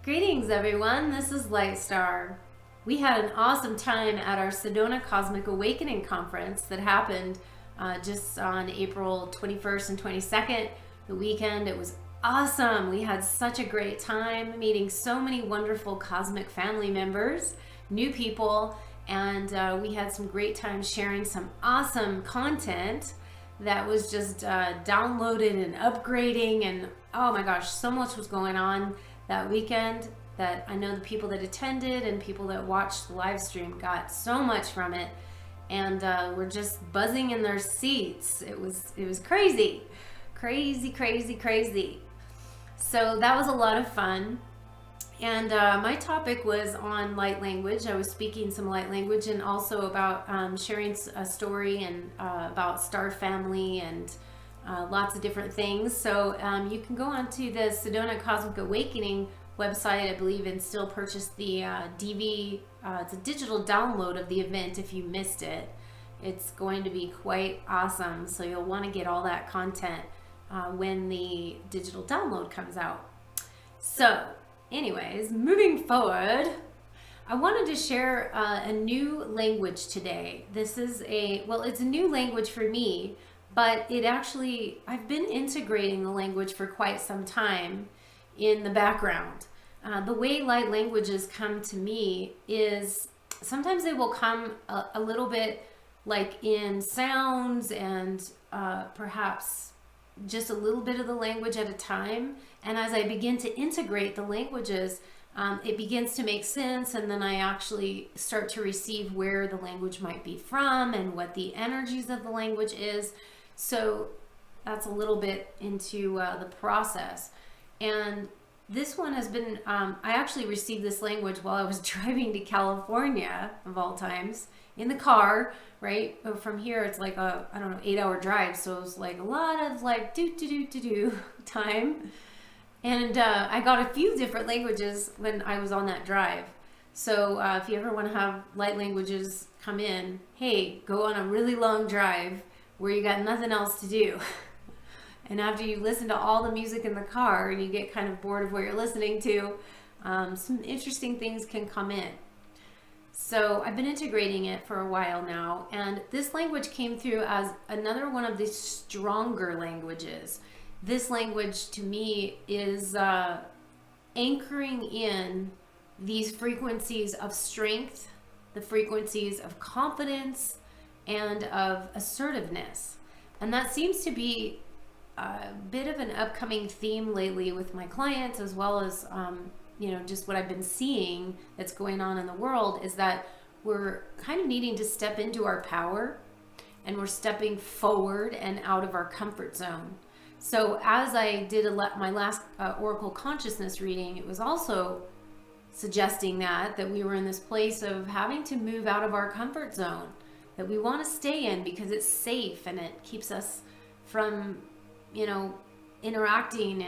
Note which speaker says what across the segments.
Speaker 1: Greetings everyone, this is Lightstar. We had an awesome time at our Sedona Cosmic Awakening conference that happened just on April 21st and 22nd, the weekend. It was awesome. We had such a great time meeting so many wonderful cosmic family members, new people, and we had some great time sharing some awesome content that was just downloaded and upgrading, and oh my gosh, so much was going on that weekend that I know the people that attended and people that watched the live stream got so much from it, and were just buzzing in their seats. It was crazy. So that was a lot of fun. And my topic was on light language. I was speaking some light language, and also about sharing a story and about star family and lots of different things. So you can go onto the Sedona Cosmic Awakening website, I believe, and still purchase the DV. It's a digital download of the event if you missed it. It's going to be quite awesome. So you'll want to get all that content when the digital download comes out. So anyways, moving forward, I wanted to share a new language today. This is it's a new language for me, but I've been integrating the language for quite some time in the background. The way light languages come to me is sometimes they will come a little bit like in sounds and perhaps just a little bit of the language at a time. And as I begin to integrate the languages, it begins to make sense, and then I actually start to receive where the language might be from and what the energies of the language is. So that's a little bit into the process. And this one has been, I actually received this language while I was driving to California, of all times, in the car, right? From here, it's like a, 8-hour drive. So it was like a lot of like do time. And I got a few different languages when I was on that drive. So if you ever want to have light languages come in, hey, go on a really long drive where you got nothing else to do. And after you listen to all the music in the car and you get kind of bored of what you're listening to, some interesting things can come in. So I've been integrating it for a while now, and this language came through as another one of the stronger languages. This language to me is anchoring in these frequencies of strength, the frequencies of confidence, and of assertiveness. And that seems to be a bit of an upcoming theme lately with my clients, as well as just what I've been seeing that's going on in the world, is that we're kind of needing to step into our power, and we're stepping forward and out of our comfort zone. So as I did my last Oracle Consciousness reading, it was also suggesting that we were in this place of having to move out of our comfort zone that we want to stay in because it's safe and it keeps us from, interacting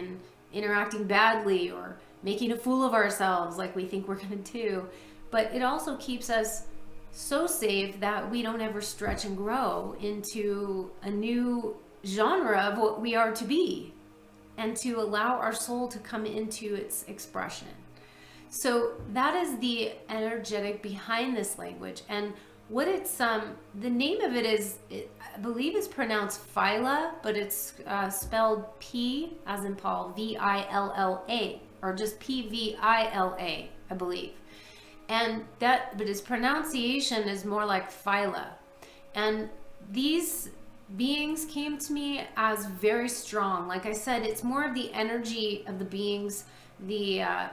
Speaker 1: badly or making a fool of ourselves like we think we're going to do. But it also keeps us so safe that we don't ever stretch and grow into a new genre of what we are to be, and to allow our soul to come into its expression. So that is the energetic behind this language. And what it's the name of it is, I believe it's pronounced Pvila, but it's spelled P as in Paul, V-I-L-L-A, or just P-V-I-L-A, I believe. But its pronunciation is more like Pvila. And these beings came to me as very strong. Like I said, it's more of the energy of the beings,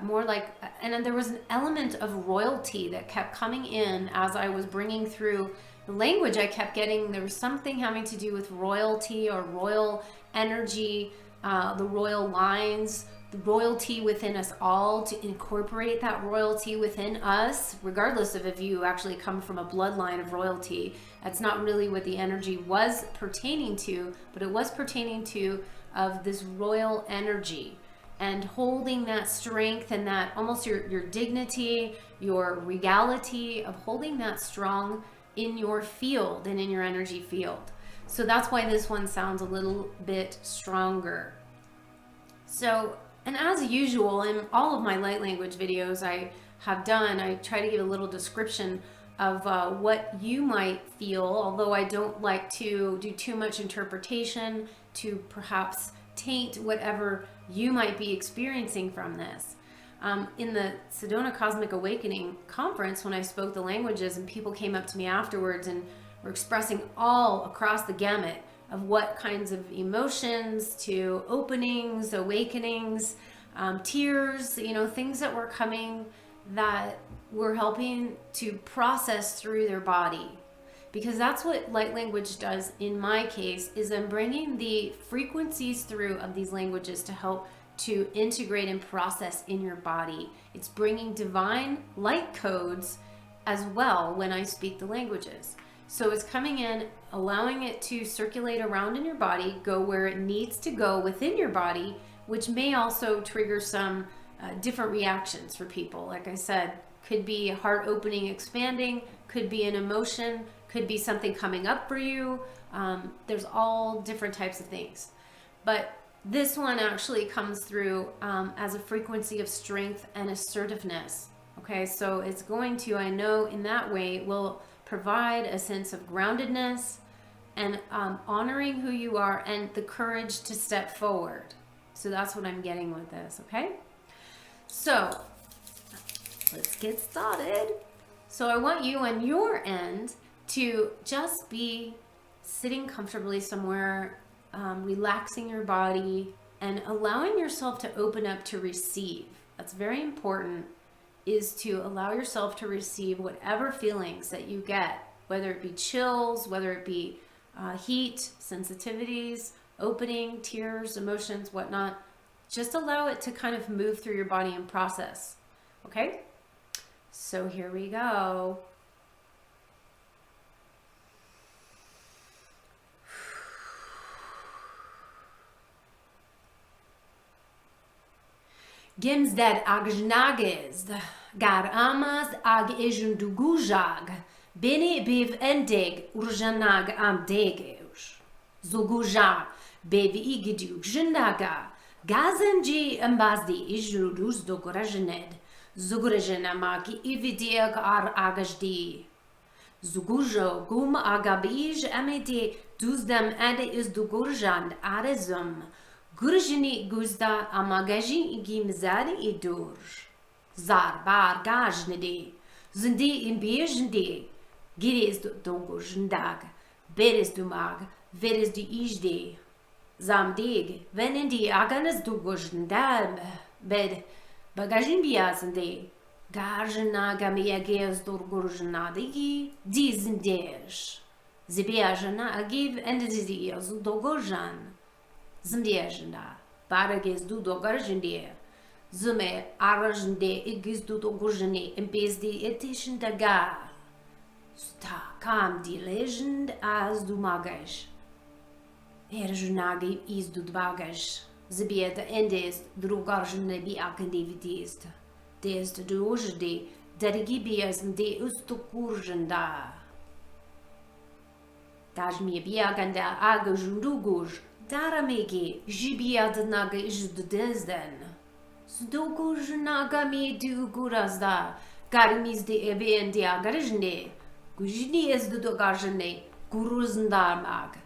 Speaker 1: more like, and then there was an element of royalty that kept coming in as I was bringing through the language. I kept getting, there was something having to do with royalty or royal energy, the royal lines, the royalty within us all, to incorporate that royalty within us, regardless of if you actually come from a bloodline of royalty. That's not really what the energy was pertaining to, but it was pertaining to of this royal energy, and holding that strength and that almost your dignity, your regality of holding that strong in your field and in your energy field. So that's why this one sounds a little bit stronger. So And as usual, in all of my light language videos I try to give a little description of what you might feel, although I don't like to do too much interpretation to perhaps taint whatever you might be experiencing from this. In the Sedona Cosmic Awakening conference, when I spoke the languages and people came up to me afterwards and were expressing all across the gamut of what kinds of emotions to openings, awakenings, tears, things that were coming that were helping to process through their body. Because that's what light language does in my case, is I'm bringing the frequencies through of these languages to help to integrate and process in your body. It's bringing divine light codes as well when I speak the languages. So it's coming in, allowing it to circulate around in your body, go where it needs to go within your body, which may also trigger some different reactions for people. Like I said, could be heart opening, expanding, could be an emotion, could be something coming up for you. There's all different types of things. But this one actually comes through as a frequency of strength and assertiveness. Okay, so it's going to, I know in that way, will provide a sense of groundedness and honoring who you are and the courage to step forward. So that's what I'm getting with this, okay? So let's get started. So I want you on your end to just be sitting comfortably somewhere, relaxing your body and allowing yourself to open up to receive. That's very important, is to allow yourself to receive whatever feelings that you get, whether it be chills, whether it be heat, sensitivities, opening, tears, emotions, whatnot. Just allow it to kind of move through your body and process. Okay? So here we go. Gimsdad agnagizd, gar amas ag ijundugujag, bini biv endig urjanag am degeus. Zuguja bev igidug jinaga, gazenji ambazdi ijudus dogorajned, zugrajnamaki ividiag ar agajdi. Zugujo gum agabij amede duzdam ade is dugurjand arezum, Gurjini guzda amagaji gimzari idur. Zar bar gajnede. Zindi in bijnde. Gires dongurjndag. Beres dumag. Veres du ijde. Zamdig. Venindi aganas dugurjndam. Bed bagajin biazende. Gajnaga miageas durgurjnadigi. Dizendesh. Zibiajana agiv and dizias dogurjan. Zmdiejna, Barages do Dogarjende, Zume, Arajende, Igis do Dogurjene, and Bezdi Edition Daga. Sta kam die legend as do Magash. Erjunagi is do Dvagash. Zibia the Endes, Drugarjene be Akandividist. Des the Dojde, Derigibias and de Ustukurjenda. Dajmi Biaganda Agajunduguj. Daramegi, Jibiadnaga Ijdesden. Sdogurnaga me du gurazda, Garmis de Ebe and Diagarjne, Gujini is the Dogarjane, Guruzndamag,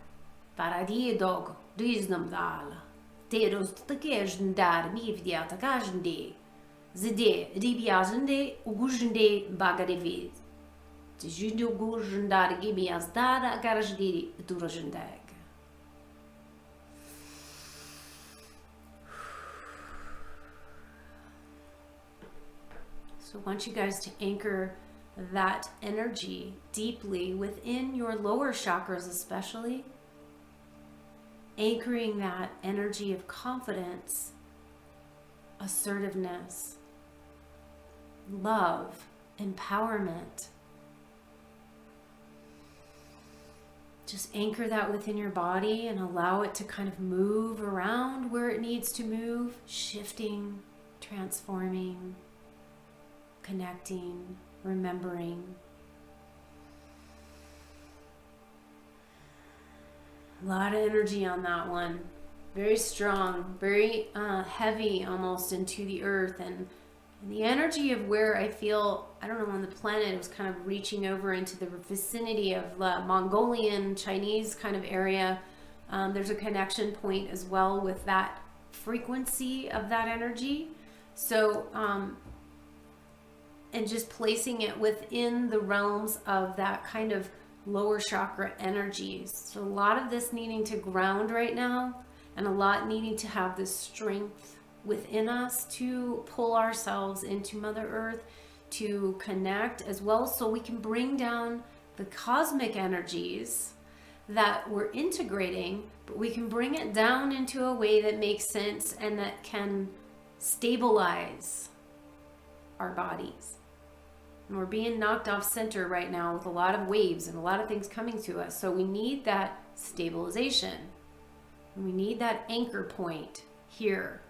Speaker 1: Paradie dog, Riznamdal, Teros the Gejndar, Mivdia Tagajende, Zide, Ribiazende, Ugujende, Bagadevid. The Judo Gurjandar Gibias Dara Garajdi, Durajendeg. So I want you guys to anchor that energy deeply within your lower chakras, especially. Anchoring that energy of confidence, assertiveness, love, empowerment. Just anchor that within your body and allow it to kind of move around where it needs to move, shifting, transforming, connecting, remembering. A lot of energy on that one. very strong, very heavy almost into the earth, and the energy of where I feel, I don't know, on the planet, it was kind of reaching over into the vicinity of the Mongolian, Chinese kind of area. There's a connection point as well with that frequency of that energy. So, and just placing it within the realms of that kind of lower chakra energies. So a lot of this needing to ground right now, and a lot needing to have this strength within us to pull ourselves into Mother Earth, to connect as well, so we can bring down the cosmic energies that we're integrating, but we can bring it down into a way that makes sense and that can stabilize our bodies. And we're being knocked off center right now with a lot of waves and a lot of things coming to us. So we need that stabilization. And we need that anchor point here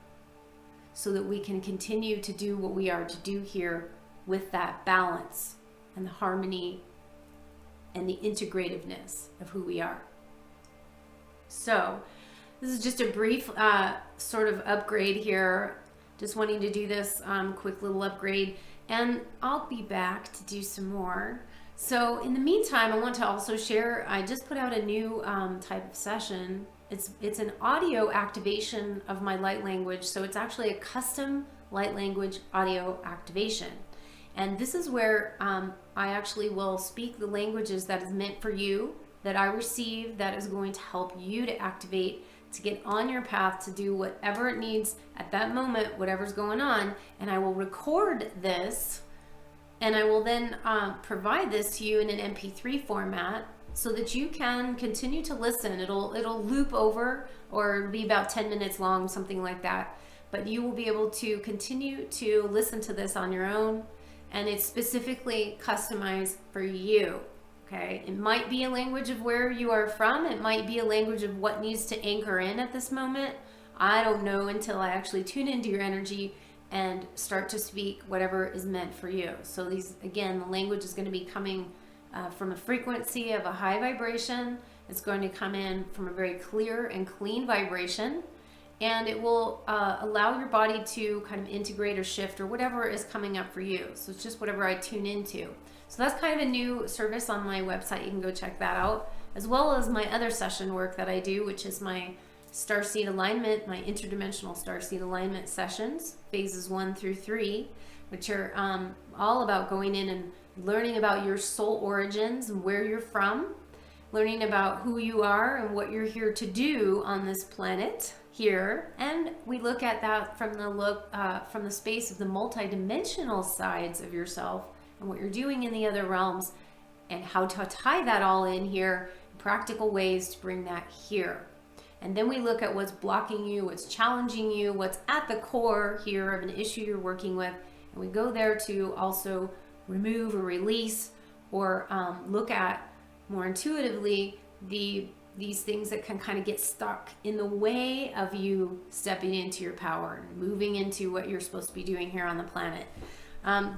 Speaker 1: so that we can continue to do what we are to do here with that balance and the harmony and the integrativeness of who we are. So this is just a brief sort of upgrade here. Just wanting to do this quick little upgrade, and I'll be back to do some more. So in the meantime, I want to also share, I just put out a new type of session. It's an audio activation of my light language. So it's actually a custom light language audio activation. And this is where I actually will speak the languages that is meant for you, that I receive, that is going to help you to activate, to get on your path to do whatever it needs at that moment, whatever's going on. And I will record this, and I will then provide this to you in an MP3 format so that you can continue to listen. It'll loop over, or be about 10 minutes long, something like that. But you will be able to continue to listen to this on your own, and it's specifically customized for you. Okay, it might be a language of where you are from. It might be a language of what needs to anchor in at this moment. I don't know until I actually tune into your energy and start to speak whatever is meant for you. So these, again, the language is going to be coming from a frequency of a high vibration. It's going to come in from a very clear and clean vibration, and it will allow your body to kind of integrate or shift or whatever is coming up for you. So it's just whatever I tune into. So that's kind of a new service on my website. You can go check that out, as well as my other session work that I do, which is my Starseed alignment, my interdimensional Starseed alignment sessions, phases 1 through 3, which are all about going in and learning about your soul origins and where you're from, learning about who you are and what you're here to do on this planet here. And we look at that from the space of the multidimensional sides of yourself and what you're doing in the other realms, and how to tie that all in here, practical ways to bring that here. And then we look at what's blocking you, what's challenging you, what's at the core here of an issue you're working with. And we go there to also remove or release, or look at more intuitively these things that can kind of get stuck in the way of you stepping into your power and moving into what you're supposed to be doing here on the planet.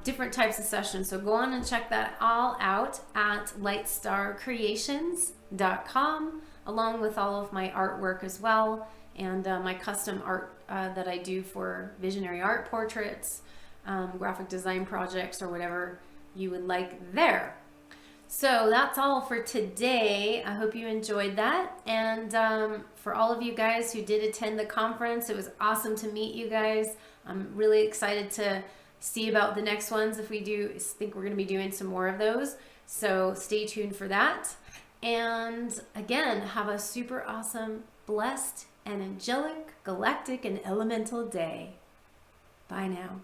Speaker 1: Different types of sessions. So go on and check that all out at lightstarcreations.com, along with all of my artwork as well, and my custom art that I do for visionary art portraits, graphic design projects, or whatever you would like there. So that's all for today. I hope you enjoyed that. And for all of you guys who did attend the conference, it was awesome to meet you guys. I'm really excited to see about the next ones. If we do, I think we're going to be doing some more of those. So stay tuned for that. And again, have a super awesome, blessed, and angelic, galactic, and elemental day. Bye now.